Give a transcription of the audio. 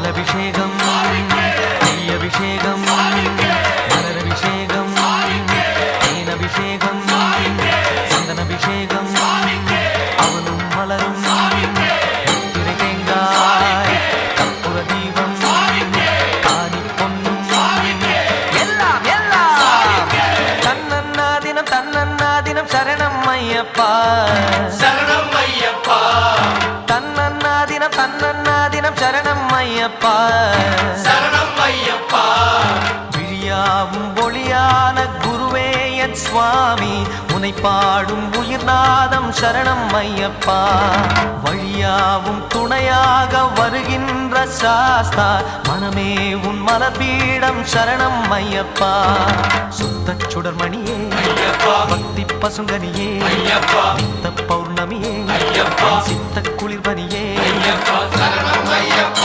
பாலபிஷேகம் நெய்யபிஷேகம் மலரபிஷேகம் தேனபிஷேகம் சந்தனபிஷேகம் அவனும் மலரும் திரை தேங்காய் கற்பூர தீபம் காணி பொன்னும் எல்லாம் எல்லாம் தன்னன்னா தினம் சரணம் ஐயப்பா சரணம் ஐயப்பா தன்னன்னா தினம் சரணம் ஐயப்பா சரணம் ஐயப்பா விழியாவும் ஒளியான குருவே என் சுவாமி உனை பாடும் உயிர்நாதம் சரணம் ஐயப்பா வழியாவும் துணையாக வருகின்ற சாஸ்தா மனமே உன் மலர்பீடம் சரணம் ஐயப்பா சுத்த சுடர்மணியே பக்தி பசுங்கனியே நித்த பௌர்ணமியே சித்த குளிர்பனியே சரணம் ஐயப்பா